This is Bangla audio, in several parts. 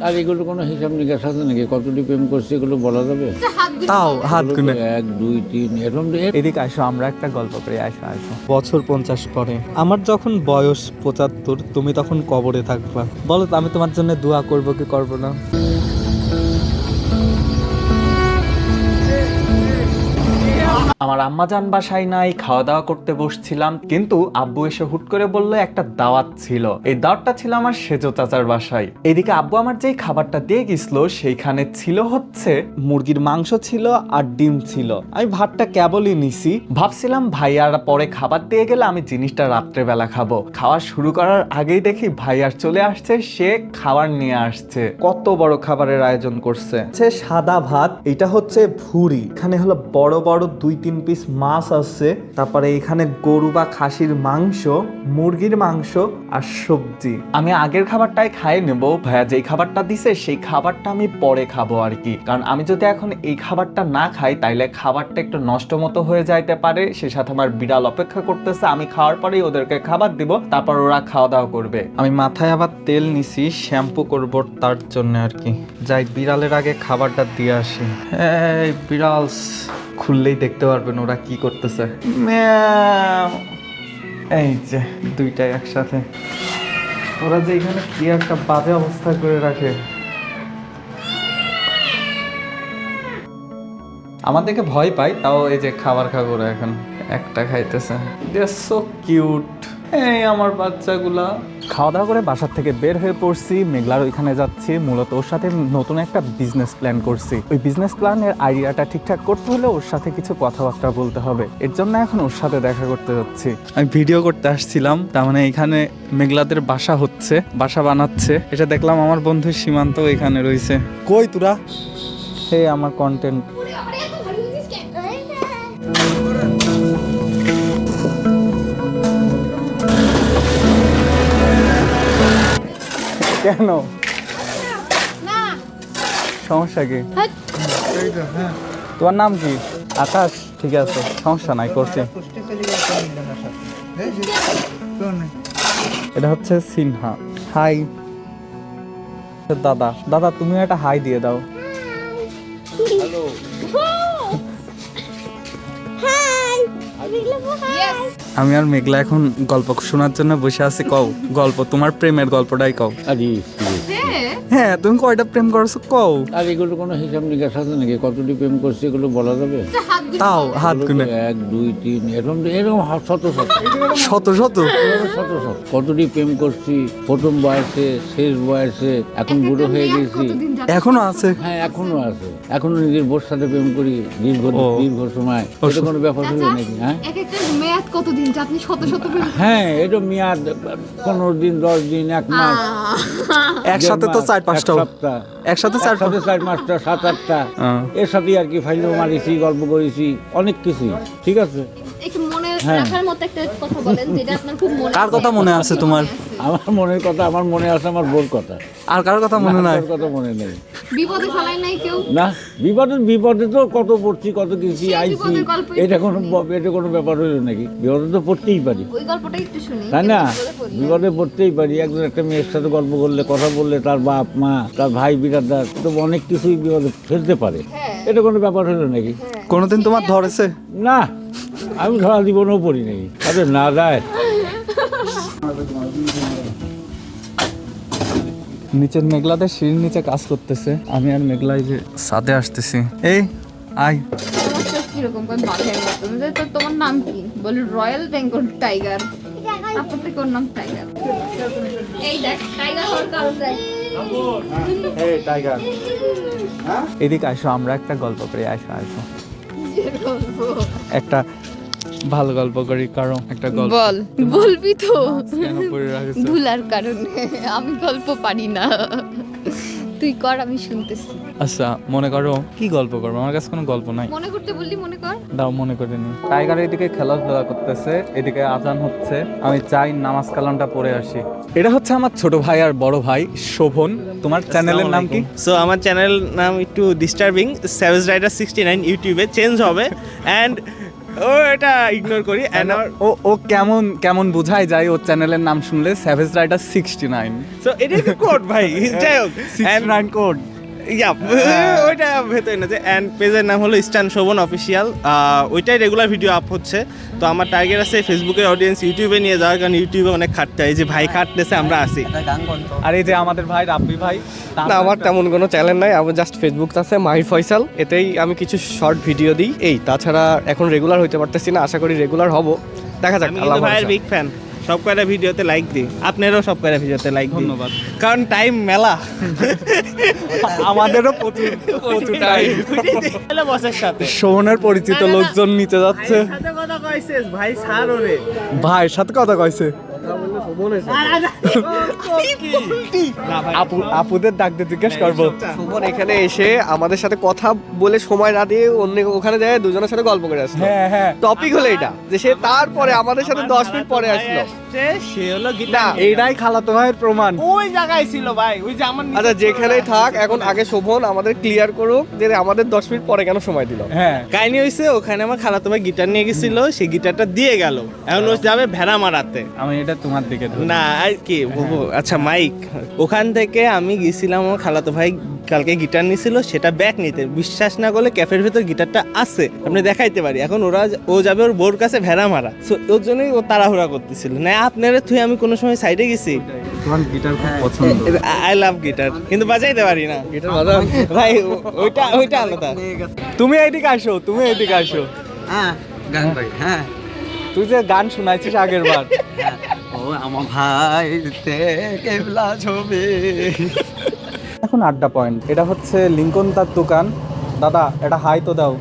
আর এগুলো কোনো হিসাব নিকাশ আছে নাকি? কতটি প্রেম করছে এগুলো বলা যাবে? তাও হাত গুনে 1 2 3 এরকম এদিকে আসো, আমরা একটা গল্প করি। আসো বছর 50 পরে আমার যখন বয়স 75, তুমি তখন কবরে থাকবা। বলো তো আমি তোমার জন্য দোয়া করবো কি করবো না? আমার আম্মাজান বাসায় নাই, খাওয়া দাওয়া করতে বসছিলাম, কিন্তু আব্বু এসে হুট করে বললো একটা দাওয়াত ছিল। এই দাওয়াতটা ছিল আমার সেজো চাচার বাসায়। এদিকে আব্বু আমার যেই খাবারটা দিয়ে গেছিল সেইখানে ছিল হচ্ছে মুরগির মাংস ছিল আর ডিম ছিল। আমি ভাতটা কেবলই নিছি, ভাবছিলাম ভাইয়ারা পরে খাবার দিয়ে গেলে আমি জিনিসটা রাত্রেবেলা খাবো। খাওয়া শুরু করার আগেই দেখি ভাইয়ার চলে আসছে, সে খাবার নিয়ে আসছে। কত বড় খাবারের আয়োজন করছে। সাদা ভাত, এটা হচ্ছে ভুড়ি, এখানে হলো বড় বড় 2-3 পিস মাছ আছে, তারপরে এখানে গরু বা খাসির মাংস, মুরগির মাংস আর সবজি। আমি আগের খাবারটাই খাই নেব, ভাইয়া যেই খাবারটা দিছে সেই খাবারটা আমি পরে খাবো আর কি। কারণ আমি যদি এখন এই খাবারটা না খাই তাইলে খাবারটা একটু নষ্ট মতো হয়ে যাইতে পারে। সে সাথে আমার বিড়াল অপেক্ষা করতেছে, আমি খাওয়ার পরেই ওদেরকে খাবার দিব, তারপর ওরা খাওয়া দাওয়া করবে। আমি মাথায় আবার তেল নিছি, শ্যাম্পু করব তার জন্য আর কি। যাই বিড়ালের আগে খাবারটা দিয়ে আসি। এই বিড়াল খুললেই দেখতে পারবেন ওরা কি করতেছে। ম্যাও। এই যে দুইটাই একসাথে, ওরা যে এখানে কি একটা বাজে অবস্থা করে রাখে। আমার দেখে ভয় পাই, তাও এই যে খাবার খাবো ওরা এখন একটা খাইতেছে। দে আর সো কিউট। এই আমার বাচ্চাগুলা। খাওয়া দাওয়া করে বাসার থেকে বের হয়ে পড়ছি, মেঘলার ওইখানে যাচ্ছি। মূলত ওর সাথে নতুন একটা বিজনেস প্ল্যান করছি। ওই বিজনেস প্ল্যানের আইডিয়াটা ঠিকঠাক করতে হলে ওর সাথে কিছু কথাবার্তা বলতে হবে। এর জন্য এখন ওর সাথে দেখা করতে যাচ্ছি। আমি ভিডিও করতে আসছিলাম, তার মানে এখানে মেঘলাদের বাসা হচ্ছে, বাসা বানাচ্ছে। এটা দেখলাম আমার বন্ধু সীমান্ত এখানে রয়েছে। কই তোরা? হে আমার কন্টেন্ট। কেন? সমস্যা কি? তোমার নাম কি? আকাশ। ঠিক আছে, সমস্যা নাই, করছি। এটা হচ্ছে সিনহা। হাই দাদা। দাদা তুমি একটা হাই দিয়ে দাও। হ্যালো। আমি আর মেঘলা এখন গল্প শোনার জন্য বসে আছি। কও গল্প, তোমার প্রেমের গল্পটাই কও। আরে হ্যাঁ, তুমি কয়টা প্রেম করছো কও। আর এগুলো কোনো হিসাব নিকাশ আছে নাকি? কতটি প্রেম করছে এগুলো বলা যাবে? তাও হাত গুনে 1 2 3 এরকম এরকম শত শত শত শত শত শত কতটি প্রেম করছি প্রথম বয়সে, শেষ বয়সে, এখন বুড়ো হয়ে গেছি। এখনো আছে? হ্যাঁ এখনো আছে, এখনো নিজের বোর সাথে প্রেম করি দীর্ঘ সময়। এটা কোনো ব্যাপার হলো নাকি? হ্যাঁ এক একটা মেয়াদ কতদিন যে আপনি শত শত হ্যাঁ, এটা মেয়াদ 15 দিন, 10 দিন, 1 মাস, একসাথে তো 4-5টা, সপ্তাহ, একসাথে 4-5টা, 7-8টা, এর সাথে আর কি ফাইলও মারিছি, গল্প করেছি, অনেক কিছুই। ঠিক আছে, একটু মনে রাখার মতো একটা কথা বলেন যেটা আপনার খুব মনে কার কথা মনে আছে তোমার? আমার মনের কথা আমার মনে আছে, আমার বোর কথা। আর কার কথা মনে নাই? কার কথা মনে নেই। বিপদে ফেলাই নাই কেউ? না, বিপদে তো কত পড়ছি, কত কিছু আইছি। এটা কোনো ব্যাপার হলো নাকি? বিপদে তো পড়তেই পারি, ওই গল্পটা একটু শুনি। তাই না? বিপদে পড়তেই পারি। একজন একটা মেয়ের সাথে গল্প করলে, কথা বললে, তার বাপ মা, তার ভাই বিরাদার, তো অনেক কিছুই বিপদে ফেলতে পারে। এটা কোনো ব্যাপার হলো নাকি? কোনোদিন তোমার ধরেছে? না, আমি ধরা জীবনেও পড়ি নাকি। আরে না যায়। নিচের মেঘলাদের সিঁড়ির নিচে কাজ করতেছে, আমি আর মেঘলাই যে সাথে আসতেছি। এই আয়। কিরকম করে মাথায় মতো তো তোমার নাম কি? বলে রয়্যাল বেঙ্গল টাইগার। আপনার থেকে ওর নাম টাইগার। এই দেখ টাইগার হওয়ার কারণ দেখ। এই টাইগার, এদিকে আসো, আমরা একটা গল্প করি। আসো আসো, একটা ভালো গল্প করি। কারণ একটা গল্প বল, বলবি তো। কেন পড়ে রাখছো? ভুলার কারণে আমি গল্প পারি না, তুই কর, আমি শুনতেছি। আচ্ছা মনে করো, কি গল্প করবো? আমার কাছে কোনো গল্প নাই। মনে করতে বললি মনে কর। দাও, মনে করে নি। টাইগার এদিকে খেলাধুলা করতেছে, এদিকে আজান হচ্ছে। আমি চাই নামাজ কালামটা পড়ে আসি। এটা হচ্ছে আমার ছোট ভাই আর বড় ভাই শোভন। তোমার চ্যানেলের নাম কি? সো আমার চ্যানেল নাম একটু ডিস্টার্বিং, স্যাভেজ রাইডার 69 ইউটিউবে চেঞ্জ হবে। অ্যান্ড ও এটা ইগনোর করি এন্ড ও কেমন কেমন বোঝাই যায় ওর চ্যানেলের নাম শুনলে স্যাভেজ রাইডার 69 সো এটা কি কোড ভাই যাই হোক 69 কোড ইয়া ওইটা ভেতরে না যে অ্যান্ড পেজের নাম হলো ইস্টার্ন শোভন অফিসিয়াল, ওইটাই রেগুলার ভিডিও আপ হচ্ছে। তো আমার টার্গেট আছে ফেসবুকের অডিয়েন্স ইউটিউবে নিয়ে যাওয়ার, কারণ ইউটিউবে অনেক খাটতে হয়, যে ভাই খাটতেছে আমরা আসি। আর এই যে আমাদের ভাই রাব্বি ভাই, না আমার তেমন কোনো চ্যানেল নাই, আমার জাস্ট ফেসবুক আছে মাহির ফয়সাল, এতেই আমি কিছু শর্ট ভিডিও দিই। এই তাছাড়া এখন রেগুলার হইতে পারতেছি না, আশা করি রেগুলার হব, দেখা যাক। আমি আল্লাহ কিন্তু ভাইয়ের ভরসা। বিগ ফ্যান, সব কয়টা ভিডিওতে লাইক দিই, আপনারও সব কয়টা ভিডিওতে লাইক দিই, ধন্যবাদ। কারণ টাইম মেলা, আমাদেরও প্রচুর টাইম। বসের সাথে শোভনের পরিচিত লোকজন নিতে যাচ্ছে। সাথে কথা কইছিস ভাই, স্যার ওরে ভাইয়ের সাথে কথা কইছে, না ভাই আপুদের ডাক দিয়ে জিজ্ঞেস করবো। সুমন এখানে এসে আমাদের সাথে কথা বলে সময় না দিয়ে অন্য ওখানে যায় দুজনের সাথে গল্প করে আসলো। হ্যাঁ হ্যাঁ, টপিক হলো এটা যে সে তারপরে আমাদের সাথে 10 মিনিট পরে আসলো। সে হলো না, গিটার, এইটাই খালাতো ভাইয়ের প্রমাণ। ওই জায়গায় ছিল ভাই, ওই যে আমার আচ্ছা যেখানেই থাক, এখন আগে শোভন আমাদের ক্লিয়ার করুক যে আমাদের 10 মিনিট পরে কেন সময় দিল। হ্যাঁ, কাহিনী হয়েছে, ওখানে আমার খালাতো ভাই গিটার নিয়ে গেছিল, সেই গিটারটা দিয়ে গেল, এখন ও যাবে ভেড়া মারাতে। আমি এটা তোমার দিকে ধরি। না আর কি বলবো, আচ্ছা মাইক, ওখান থেকে আমি গেছিলাম, আমার খালাতো ভাই কালকে গিটার নিয়েছিল, সেটা ব্যাক নিতে, বিশ্বাস না করলে ক্যাফের ভেতর গিটারটা আছে, আপনি দেখাইতে পারি। এখন ও যাবে ওর বোর কাছে ভেড়া মারা, সো ওর জন্যই ও তাড়াহুড়া করতেছিল। না আপনারা তুই আমি কোনো সময় সাইডে গেছি, তোমার গিটার খুব পছন্দ। আই লাভ গিটার, কিন্তু বাজাইতে পারি না গিটার বাজান ভাই, ওইটা আলাদা। তুমি এইদিকে আসো, তুমি এইদিকে আসো। হ্যাঁ গান ভাই, হ্যাঁ তুই যে গান শুনাইছিস আগের বার, ও আমার ভাই কেবলা ছবি। এখন আড্ডা পয়েন্ট, এটা হচ্ছে লিঙ্কন তার দোকান। দাদা এটা হাই তো দাও।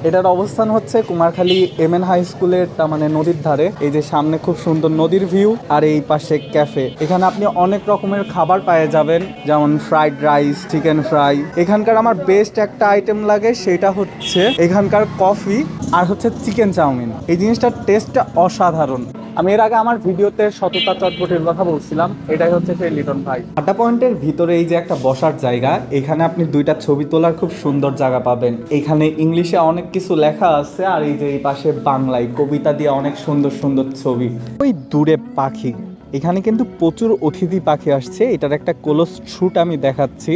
এটার অবস্থান হচ্ছে কুমারখালী এমএন হাই স্কুলের, তার মানে নদীর ধারে। এই যে সামনে খুব সুন্দর নদীর ভিউ, আর এই পাশে ক্যাফে। এখানে আপনি অনেক রকমের খাবার পেয়ে যাবেন, যেমন ফ্রাইড রাইস, চিকেন ফ্রাই। এখানকার আমার বেস্ট একটা আইটেম লাগে, সেটা হচ্ছে এখানকার কফি আর হচ্ছে চিকেন চাউমিন। এই জিনিসটার টেস্টটা অসাধারণ। আমি এর আগে আমার ভিডিওতে সততা চটপটির কথা বলছিলাম, এটাই হচ্ছে সেই লিটন ভাই। আড্ডা পয়েন্টের ভিতরে এই যে একটা বসার জায়গা, এখানে আপনি দুইটা ছবি তোলার খুব সুন্দর জায়গা পাবেন। এখানে ইংলিশে অনেক কিছু লেখা আছে, আর এই যে এই পাশে বাংলায় কবিতা দিয়ে অনেক সুন্দর সুন্দর ছবি। ওই দূরে পাখি, এখানে কিন্তু প্রচুর অতিথি পাখি আসছে। এটার একটা ক্লোজ শুট আমি দেখাচ্ছি।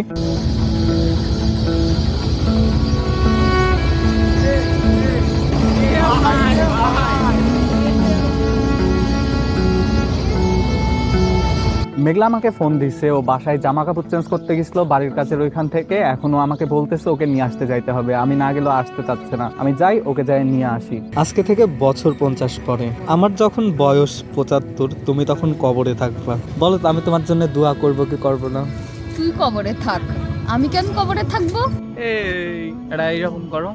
মেঘলা আমাকে ফোন দিছে, ও বাসায় জামা কাপড় চেঞ্জ করতে গেছিল বাড়ির কাছের ওইখান থেকে। এখনো আমাকে বলতেছে ওকে নিয়ে আসতে যাইতে হবে, আমি না গেলেও আসতে চাচ্ছে না। আমি যাই, ওকে যাই নিয়ে আসি। আজকে থেকে বছর 50 পরে, আমার যখন বয়স 75, তুমি তখন কবরে থাকবা। বলো তো আমি তোমার জন্য দোয়া করব কি করব না? তুই কবরে থাক, আমি কেন কবরে থাকবো? এটা এইরকম করো।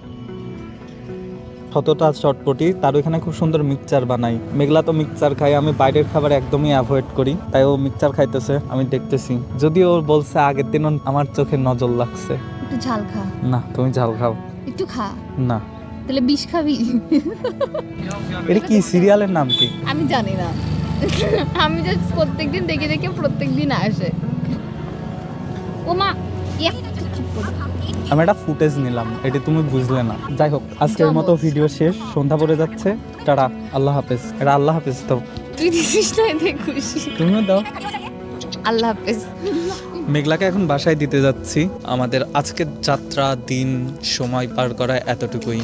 শতটা চটপটি, তার ওইখানে খুব সুন্দর মিক্সচার বানাই। মেঘলা তো মিক্সচার খাই, আমি বাইরের খাবার একদমই অ্যাভয়েড করি, তাই ও মিক্সচার খাইতেছে, আমি দেখতেছি। যদিও ও বলছে আগের দিন আমার চোখে নজর লাগছে। একটু ঝাল খা, না তুমি ঝাল খাও একটু খা, না। তাহলে বিষ খাবি? এটা কি সিরিয়ালের নাম কি? আমি জানি না, আমি জাস্ট প্রত্যেকদিন দেখে দেখে প্রত্যেকদিন আসে। ও মা, আমি একটা ফুটেজ নিলাম, এটা তুমি বুঝলে না। যাই হোক, আজকের মতো ভিডিও শেষ, সন্ধ্যা পড়ে যাচ্ছে। টাটা, আল্লাহ হাফেজ। এটা আল্লাহ হাফেজ দাও। তুই দিছিস না এতে খুশি। তুমিও দাও। আল্লাহ হাফেজ। মেঘলাকে এখন বাসায় দিতে যাচ্ছি। আমাদের আজকের যাত্রা, দিন, সময় পার করা এতটুকুই।